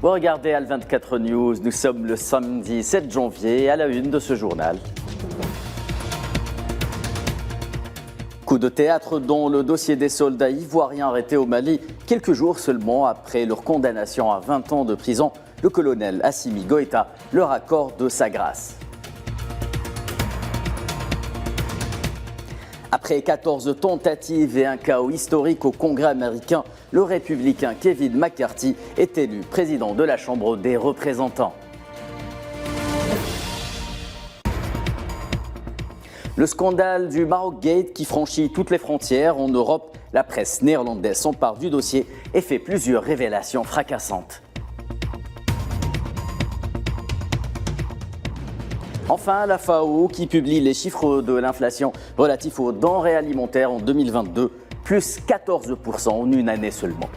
Vous regardez Al24 News, nous sommes le samedi 7 janvier à la une de ce journal. Coup de théâtre dans le dossier des soldats ivoiriens arrêtés au Mali. Quelques jours seulement après leur condamnation à 20 ans de prison, le colonel Assimi Goïta leur accorde sa grâce. Après 14 tentatives et un chaos historique au Congrès américain, le républicain Kevin McCarthy est élu président de la Chambre des représentants. Le scandale du Maroc Gate qui franchit toutes les frontières en Europe, la presse néerlandaise s'empare du dossier et fait plusieurs révélations fracassantes. Enfin, la FAO qui publie les chiffres de l'inflation relatifs aux denrées alimentaires en 2022, plus 14% en une année seulement.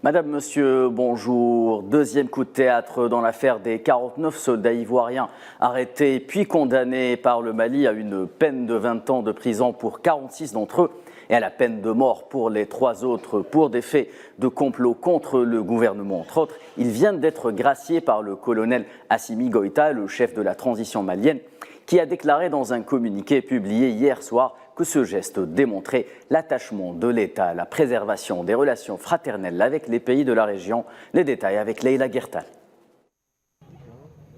Madame, monsieur, bonjour. Deuxième coup de théâtre dans l'affaire des 49 soldats ivoiriens arrêtés puis condamnés par le Mali à une peine de 20 ans de prison pour 46 d'entre eux et à la peine de mort pour les 3 autres pour des faits de complot contre le gouvernement. Entre autres, ils viennent d'être graciés par le colonel Assimi Goïta, le chef de la transition malienne, qui a déclaré dans un communiqué publié hier soir que ce geste démontrait l'attachement de l'État à la préservation des relations fraternelles avec les pays de la région. Les détails avec Leïla Guertal.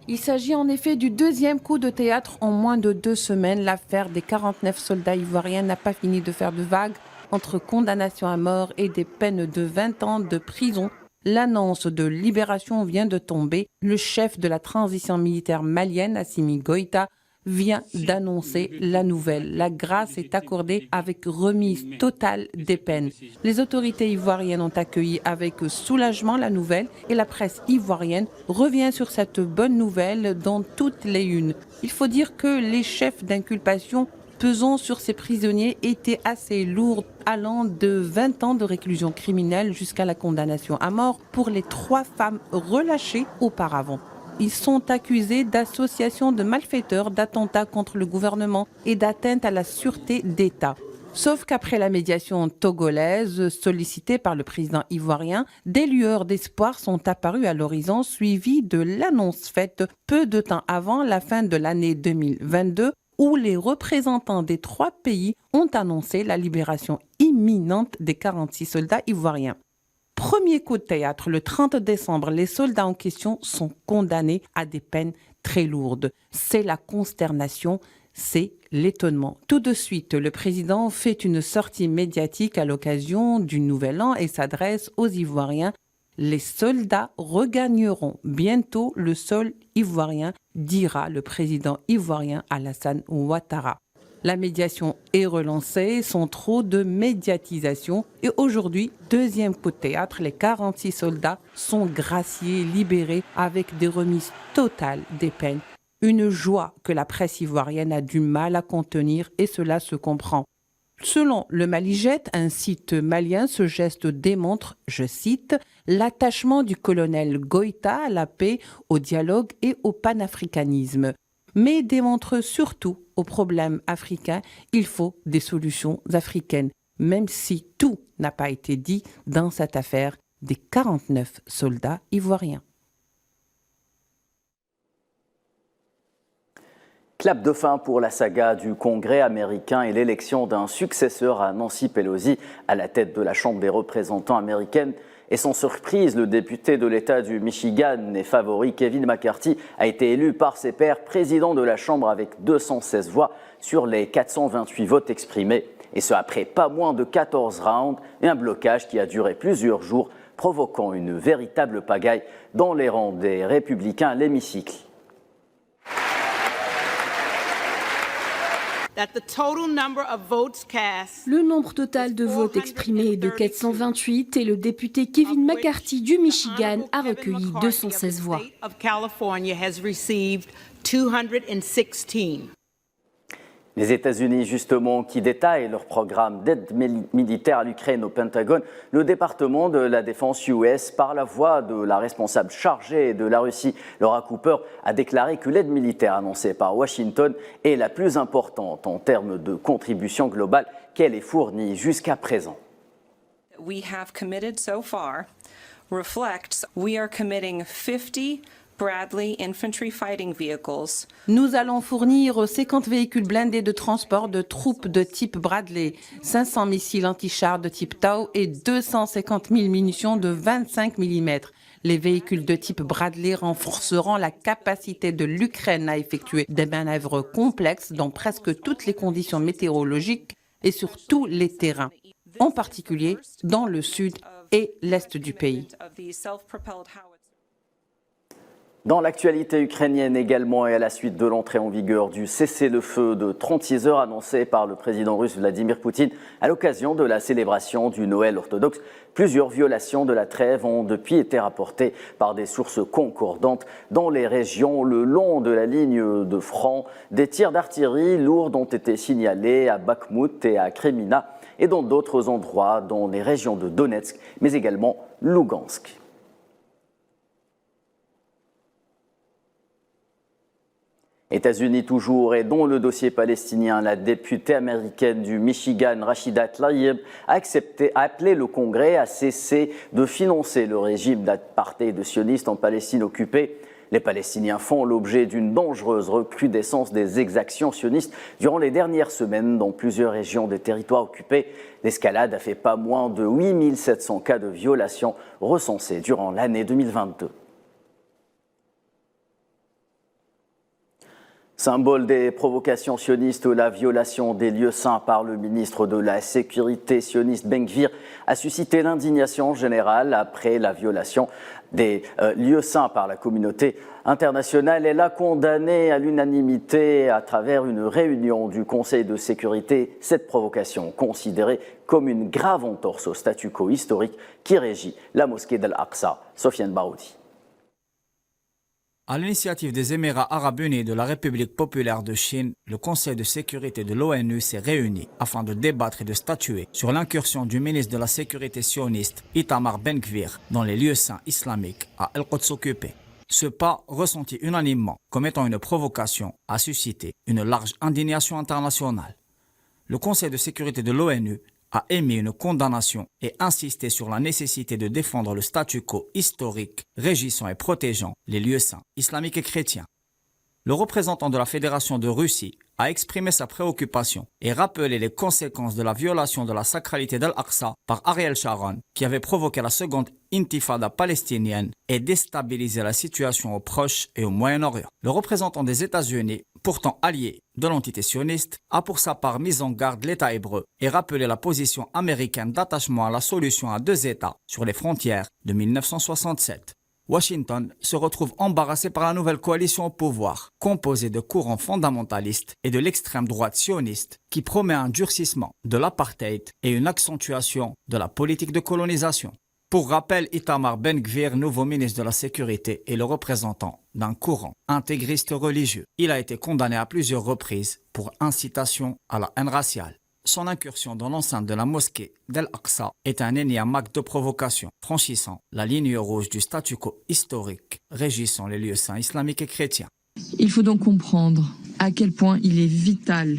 Il s'agit en effet du deuxième coup de théâtre en moins de 2 semaines. L'affaire des 49 soldats ivoiriens n'a pas fini de faire de vagues entre condamnation à mort et des peines de 20 ans de prison. L'annonce de libération vient de tomber. Le chef de la transition militaire malienne, Assimi Goïta, vient d'annoncer la nouvelle. La grâce est accordée avec remise totale des peines. Les autorités ivoiriennes ont accueilli avec soulagement la nouvelle et la presse ivoirienne revient sur cette bonne nouvelle dans toutes les unes. Il faut dire que les chefs d'inculpation pesant sur ces prisonniers étaient assez lourds, allant de 20 ans de réclusion criminelle jusqu'à la condamnation à mort pour les 3 femmes relâchées auparavant. Ils sont accusés d'association de malfaiteurs, d'attentats contre le gouvernement et d'atteinte à la sûreté d'État. Sauf qu'après la médiation togolaise sollicitée par le président ivoirien, des lueurs d'espoir sont apparues à l'horizon, suivies de l'annonce faite peu de temps avant la fin de l'année 2022, où les représentants des 3 pays ont annoncé la libération imminente des 46 soldats ivoiriens. Premier coup de théâtre, le 30 décembre, les soldats en question sont condamnés à des peines très lourdes. C'est la consternation, c'est l'étonnement. Tout de suite, le président fait une sortie médiatique à l'occasion du Nouvel An et s'adresse aux Ivoiriens. Les soldats regagneront bientôt le sol ivoirien, dira le président ivoirien Alassane Ouattara. La médiation est relancée sans trop de médiatisation et aujourd'hui, deuxième coup de théâtre, les 46 soldats sont graciés, libérés avec des remises totales des peines. Une joie que la presse ivoirienne a du mal à contenir et cela se comprend. Selon le Malijet, un site malien, ce geste démontre, je cite, l'attachement du colonel Goïta à la paix, au dialogue et au panafricanisme. Mais démontre surtout aux problèmes africains, il faut des solutions africaines, même si tout n'a pas été dit dans cette affaire des 49 soldats ivoiriens. Clap de fin pour la saga du Congrès américain et l'élection d'un successeur à Nancy Pelosi à la tête de la Chambre des représentants américaine. Et sans surprise, le député de l'État du Michigan et favori Kevin McCarthy a été élu par ses pairs président de la Chambre avec 216 voix sur les 428 votes exprimés. Et ce après pas moins de 14 rounds et un blocage qui a duré plusieurs jours, provoquant une véritable pagaille dans les rangs des républicains à l'hémicycle. Le nombre total de votes exprimés est de 428 et le député Kevin McCarthy du Michigan a recueilli 216 voix. Les États-Unis, justement, qui détaillent leur programme d'aide militaire à l'Ukraine au Pentagone, le département de la défense US, par la voix de la responsable chargée de la Russie, Laura Cooper, a déclaré que l'aide militaire annoncée par Washington est la plus importante en termes de contribution globale qu'elle ait fournie jusqu'à présent. We have committed so far reflects we are committing 50 Bradley infantry fighting vehicles. Nous allons fournir 50 véhicules blindés de transport de troupes de type Bradley, 500 missiles anti-chars de type Tau et 250 000 munitions de 25 mm. Les véhicules de type Bradley renforceront la capacité de l'Ukraine à effectuer des manœuvres complexes dans presque toutes les conditions météorologiques et sur tous les terrains, en particulier dans le sud et l'est du pays. Dans l'actualité ukrainienne également et à la suite de l'entrée en vigueur du cessez-le-feu de 36 heures annoncé par le président russe Vladimir Poutine à l'occasion de la célébration du Noël orthodoxe, plusieurs violations de la trêve ont depuis été rapportées par des sources concordantes dans les régions le long de la ligne de front. Des tirs d'artillerie lourds ont été signalés à Bakhmout et à Kremina et dans d'autres endroits dans les régions de Donetsk mais également Lugansk. États-Unis toujours et dans le dossier palestinien, la députée américaine du Michigan, Rashida Tlaib, a appelé le Congrès à cesser de financer le régime d'apartheid sioniste en Palestine occupée. Les Palestiniens font l'objet d'une dangereuse recrudescence des exactions sionistes durant les dernières semaines dans plusieurs régions des territoires occupés. L'escalade a fait pas moins de 8 700 cas de violations recensés durant l'année 2022. Symbole des provocations sionistes, la violation des lieux saints par le ministre de la Sécurité sioniste Ben Gvir a suscité l'indignation générale après la violation des lieux saints par la communauté internationale. Elle a condamné à l'unanimité à travers une réunion du Conseil de sécurité cette provocation considérée comme une grave entorse au statu quo historique qui régit la mosquée d'Al-Aqsa. Sofiane Baroudi. À l'initiative des Émirats arabes unis et de la République populaire de Chine, le Conseil de sécurité de l'ONU s'est réuni afin de débattre et de statuer sur l'incursion du ministre de la Sécurité sioniste Itamar Ben Gvir dans les lieux saints islamiques à El-Quds occupé. Ce pas, ressenti unanimement comme étant une provocation, a suscité une large indignation internationale. Le Conseil de sécurité de l'ONU a émis une condamnation et insisté sur la nécessité de défendre le statu quo historique régissant et protégeant les lieux saints islamiques et chrétiens. Le représentant de la Fédération de Russie a exprimé sa préoccupation et rappelé les conséquences de la violation de la sacralité d'Al-Aqsa par Ariel Sharon, qui avait provoqué la seconde intifada palestinienne et déstabilisé la situation au Proche et au Moyen-Orient. Le représentant des États-Unis, pourtant allié de l'entité sioniste, a pour sa part mis en garde l'État hébreu et rappelé la position américaine d'attachement à la solution à deux États sur les frontières de 1967. Washington se retrouve embarrassé par la nouvelle coalition au pouvoir, composée de courants fondamentalistes et de l'extrême droite sioniste, qui promet un durcissement de l'apartheid et une accentuation de la politique de colonisation. Pour rappel, Itamar Ben Gvir, nouveau ministre de la Sécurité, est le représentant d'un courant intégriste religieux. Il a été condamné à plusieurs reprises pour incitation à la haine raciale. Son incursion dans l'enceinte de la mosquée d'Al-Aqsa est un énième acte de provocation, franchissant la ligne rouge du statu quo historique régissant les lieux saints islamiques et chrétiens. Il faut donc comprendre à quel point il est vital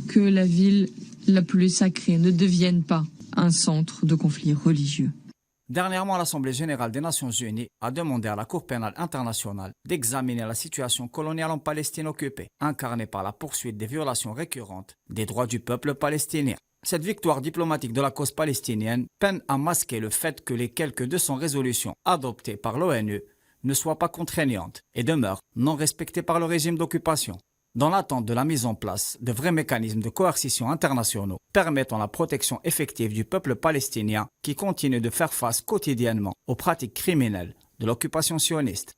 que la ville la plus sacrée ne devienne pas un centre de conflits religieux. Dernièrement, l'Assemblée générale des Nations unies a demandé à la Cour pénale internationale d'examiner la situation coloniale en Palestine occupée, incarnée par la poursuite des violations récurrentes des droits du peuple palestinien. Cette victoire diplomatique de la cause palestinienne peine à masquer le fait que les quelques 200 résolutions adoptées par l'ONU ne soient pas contraignantes et demeurent non respectées par le régime d'occupation. Dans l'attente de la mise en place de vrais mécanismes de coercition internationaux permettant la protection effective du peuple palestinien qui continue de faire face quotidiennement aux pratiques criminelles de l'occupation sioniste.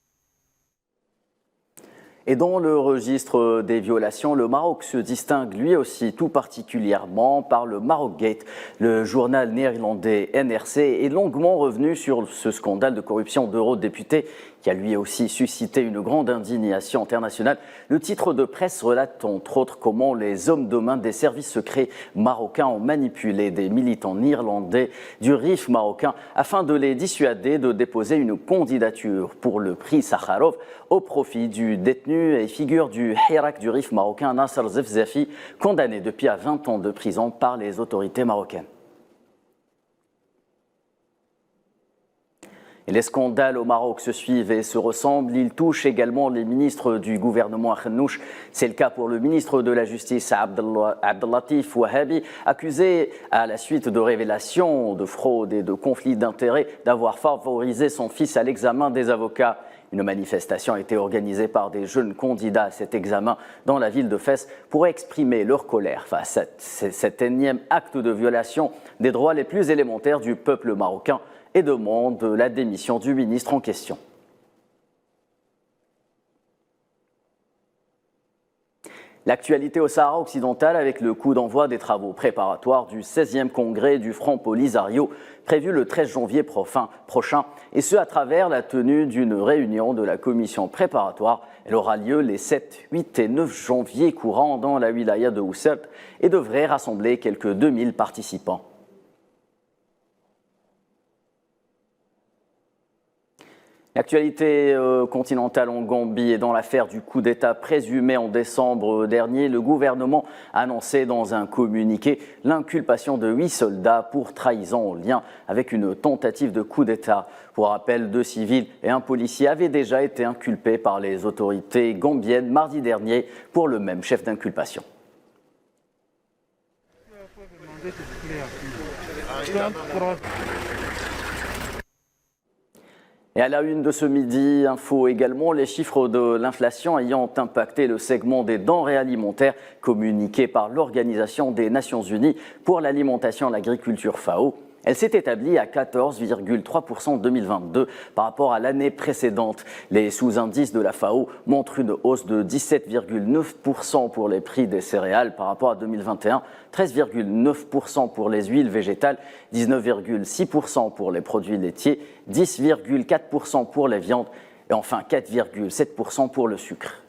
Et dans le registre des violations, le Maroc se distingue lui aussi tout particulièrement par le Marocgate. Le journal néerlandais NRC est longuement revenu sur ce scandale de corruption d'eurodéputés qui a lui aussi suscité une grande indignation internationale. Le titre de presse relate entre autres comment les hommes de main des services secrets marocains ont manipulé des militants néerlandais du RIF marocain afin de les dissuader de déposer une candidature pour le prix Sakharov au profit du détenu et figure du Hirak du RIF marocain Nasser Zefzafi, condamné depuis à 20 ans de prison par les autorités marocaines. Et les scandales au Maroc se suivent et se ressemblent. Ils touchent également les ministres du gouvernement Akhnouch. C'est le cas pour le ministre de la Justice Abdellatif Wahabi, accusé à la suite de révélations de fraude et de conflits d'intérêts d'avoir favorisé son fils à l'examen des avocats. Une manifestation a été organisée par des jeunes candidats à cet examen dans la ville de Fès pour exprimer leur colère face à cet énième acte de violation des droits les plus élémentaires du peuple marocain et demande la démission du ministre en question. L'actualité au Sahara occidental avec le coup d'envoi des travaux préparatoires du 16e congrès du Front Polisario prévu le 13 janvier prochain, et ce à travers la tenue d'une réunion de la commission préparatoire. Elle aura lieu les 7, 8 et 9 janvier courants dans la wilaya de Oussep et devrait rassembler quelques 2000 participants. L'actualité continentale en Gambie et dans l'affaire du coup d'État présumé en décembre dernier, le gouvernement a annoncé dans un communiqué l'inculpation de 8 soldats pour trahison en lien avec une tentative de coup d'État. Pour rappel, 2 civils et un policier avaient déjà été inculpés par les autorités gambiennes mardi dernier pour le même chef d'inculpation. Et à la une de ce midi, info également, les chiffres de l'inflation ayant impacté le segment des denrées alimentaires communiqué par l'Organisation des Nations Unies pour l'alimentation et l'agriculture FAO. Elle s'est établie à 14,3% en 2022 par rapport à l'année précédente. Les sous-indices de la FAO montrent une hausse de 17,9% pour les prix des céréales par rapport à 2021, 13,9% pour les huiles végétales, 19,6% pour les produits laitiers, 10,4% pour les viandes et enfin 4,7% pour le sucre.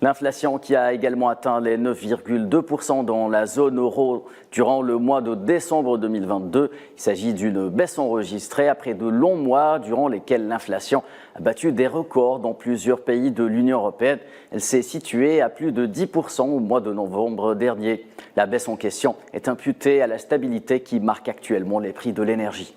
L'inflation qui a également atteint les 9,2% dans la zone euro durant le mois de décembre 2022. Il s'agit d'une baisse enregistrée après de longs mois durant lesquels l'inflation a battu des records dans plusieurs pays de l'Union européenne. Elle s'est située à plus de 10% au mois de novembre dernier. La baisse en question est imputée à la stabilité qui marque actuellement les prix de l'énergie.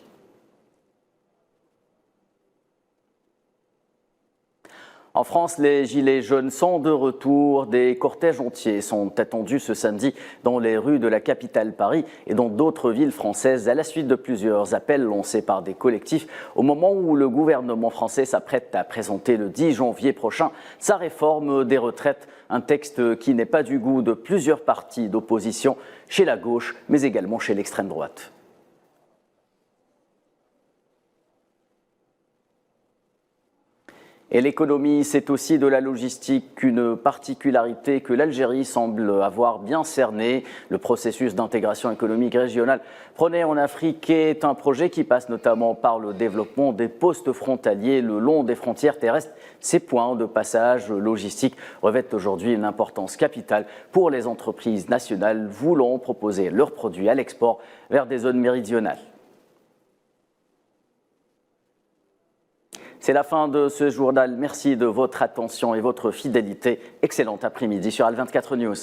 En France, les gilets jaunes sont de retour. Des cortèges entiers sont attendus ce samedi dans les rues de la capitale Paris et dans d'autres villes françaises à la suite de plusieurs appels lancés par des collectifs au moment où le gouvernement français s'apprête à présenter le 10 janvier prochain sa réforme des retraites, un texte qui n'est pas du goût de plusieurs partis d'opposition chez la gauche mais également chez l'extrême droite. Et l'économie, c'est aussi de la logistique, une particularité que l'Algérie semble avoir bien cernée. Le processus d'intégration économique régionale prôné en Afrique est un projet qui passe notamment par le développement des postes frontaliers le long des frontières terrestres. Ces points de passage logistique revêtent aujourd'hui une importance capitale pour les entreprises nationales voulant proposer leurs produits à l'export vers des zones méridionales. C'est la fin de ce journal. Merci de votre attention et votre fidélité. Excellent après-midi sur Al24 News.